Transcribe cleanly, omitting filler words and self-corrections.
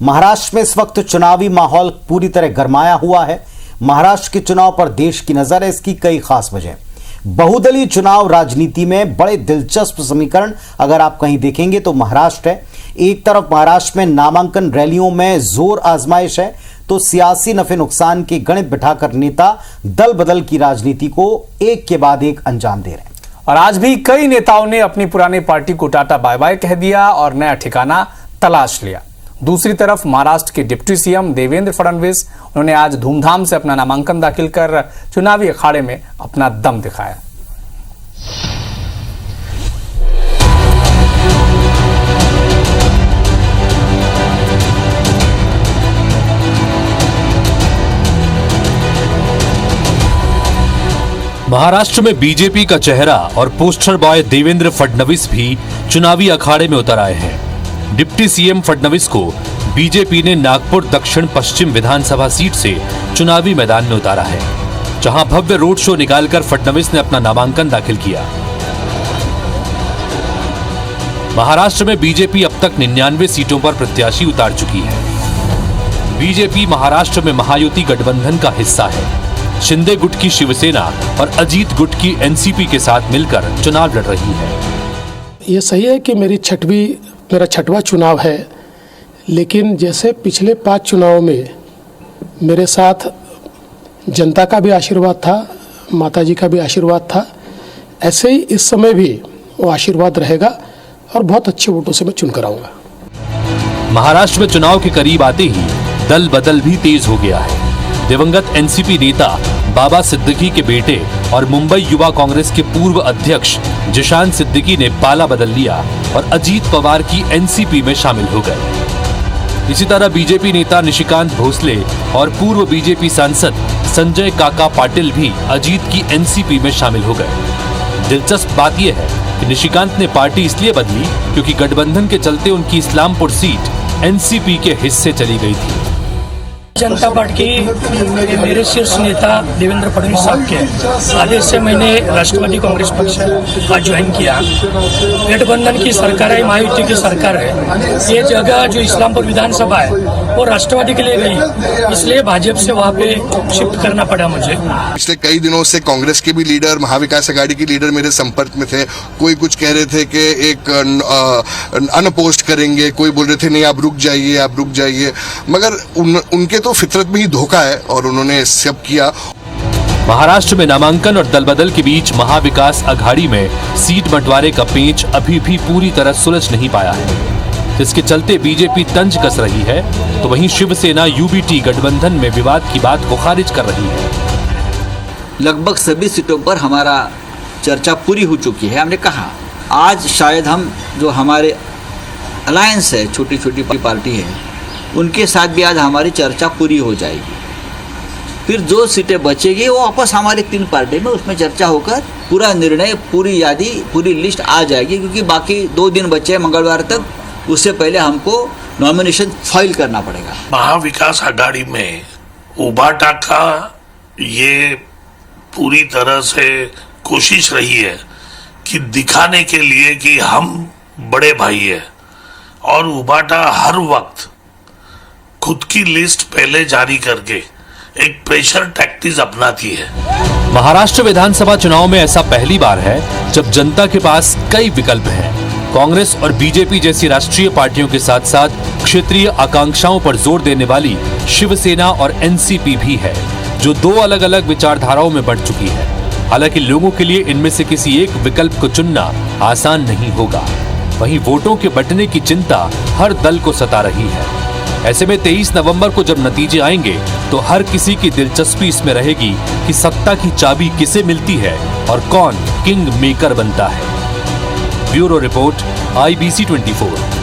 महाराष्ट्र में इस वक्त चुनावी माहौल पूरी तरह गरमाया हुआ है। महाराष्ट्र के चुनाव पर देश की नजर है। इसकी कई खास वजह। बहुदलीय चुनाव राजनीति में बड़े दिलचस्प समीकरण अगर आप कहीं देखेंगे तो महाराष्ट्र है। एक तरफ महाराष्ट्र में नामांकन रैलियों में जोर आजमाइश है तो सियासी नफे नुकसान के गणित बिठाकर नेता दल बदल की राजनीति को एक के बाद एक अंजाम दे रहे हैं। और आज भी कई नेताओं ने अपनी पुरानी पार्टी को टाटा बाय बाय कह दिया और नया ठिकाना तलाश लिया। दूसरी तरफ महाराष्ट्र के डिप्टी सीएम देवेंद्र फडणवीस, उन्होंने आज धूमधाम से अपना नामांकन दाखिल कर चुनावी अखाड़े में अपना दम दिखाया। महाराष्ट्र में बीजेपी का चेहरा और पोस्टर बॉय देवेंद्र फडणवीस भी चुनावी अखाड़े में उतर आए हैं। डिप्टी सीएम फडणवीस को बीजेपी ने नागपुर दक्षिण पश्चिम विधानसभा सीट से चुनावी मैदान में उतारा है, जहां भव्य रोड शो निकालकर फडणवीस ने अपना नामांकन दाखिल किया। महाराष्ट्र में बीजेपी अब तक 99 सीटों पर प्रत्याशी उतार चुकी है। बीजेपी महाराष्ट्र में महायुति गठबंधन का हिस्सा है। शिंदे गुट की शिवसेना और अजीत गुट की एनसीपी के साथ मिलकर चुनाव लड़ रही है। ये सही है कि मेरा छठवां चुनाव है, लेकिन जैसे पिछले 5 चुनावों में मेरे साथ जनता का भी आशीर्वाद था, माताजी का भी आशीर्वाद था, ऐसे ही इस समय भी वो आशीर्वाद रहेगा और बहुत अच्छे वोटों से मैं चुनकर आऊंगा। महाराष्ट्र में चुनाव के करीब आते ही दल बदल भी तेज हो गया है। दिवंगत एनसीपी नेता बाबा सिद्दीकी के बेटे और मुंबई युवा कांग्रेस के पूर्व अध्यक्ष जिशान सिद्दीकी ने पाला बदल लिया और अजीत पवार की एनसीपी में शामिल हो गए। इसी तरह बीजेपी नेता निशिकांत भोसले और पूर्व बीजेपी सांसद संजय काका पाटिल भी अजीत की एनसीपी में शामिल हो गए। दिलचस्प बात यह है कि निशिकांत ने पार्टी इसलिए बदली क्योंकि गठबंधन के चलते उनकी इस्लामपुर सीट एनसीपी के हिस्से चली गई थी। जनता पार्टी के मेरे शीर्ष नेता देवेंद्र फडणवीस साहब के आदेश से मैंने राष्ट्रवादी कांग्रेस पक्ष का ज्वाइन किया। गठबंधन की सरकार है, महायुति की सरकार है। ये जगह जो इस्लामपुर विधानसभा है वो राष्ट्रवादी के लिए गई, इसलिए भाजपा से वहाँ पे शिफ्ट करना पड़ा मुझे। पिछले कई दिनों से कांग्रेस के भी लीडर, महाविकास आघाड़ी के लीडर मेरे संपर्क में थे। कोई कुछ कह रहे थे कि एक अनपोस्ट करेंगे, कोई बोल रहे थे नहीं आप रुक जाइए, मगर उनके तो फितरत में ही धोखा है और उन्होंने सब किया। महाराष्ट्र में नामांकन और दलबदल के बीच महाविकास आघाड़ी में सीट बंटवारे का पेंच अभी भी पूरी तरह सुलझ नहीं पाया है, जिसके चलते बीजेपी तंज कस रही है तो वहीं शिवसेना यूबीटी गठबंधन में विवाद की बात को खारिज कर रही है। लगभग सभी सीटों पर हमारा चर्चा पूरी हो चुकी है। हमने कहा आज शायद हम जो हमारे अलायंस है, छोटी छोटी पार्टी है, उनके साथ भी आज हमारी चर्चा पूरी हो जाएगी। फिर जो सीटें बचेगी वो वापस हमारी 3 पार्टी में उसमें चर्चा होकर पूरा निर्णय, पूरी यादी, पूरी लिस्ट आ जाएगी, क्योंकि बाकी 2 दिन बचे हैं मंगलवार तक। उससे पहले हमको नॉमिनेशन फाइल करना पड़ेगा। महाविकास आघाड़ी में उबाटा का ये पूरी तरह से कोशिश रही है कि दिखाने के लिए कि हम बड़े भाई है, और उबाटा हर वक्त खुद की लिस्ट पहले जारी करके एक प्रेशर टैक्टिक्स अपनाती है। महाराष्ट्र विधानसभा चुनाव में ऐसा पहली बार है जब जनता के पास कई विकल्प हैं। कांग्रेस और बीजेपी जैसी राष्ट्रीय पार्टियों के साथ साथ क्षेत्रीय आकांक्षाओं पर जोर देने वाली शिवसेना और एनसीपी भी है, जो 2 अलग अलग विचारधाराओं में बढ़ चुकी है। हालांकि लोगों के लिए इनमें से किसी एक विकल्प को चुनना आसान नहीं होगा। वहीं वोटों के बंटने की चिंता हर दल को सता रही है। ऐसे में 23 नवंबर को जब नतीजे आएंगे तो हर किसी की दिलचस्पी इसमें रहेगी कि सत्ता की चाबी किसे मिलती है और कौन किंग मेकर बनता है। Bureau report, IBC 24।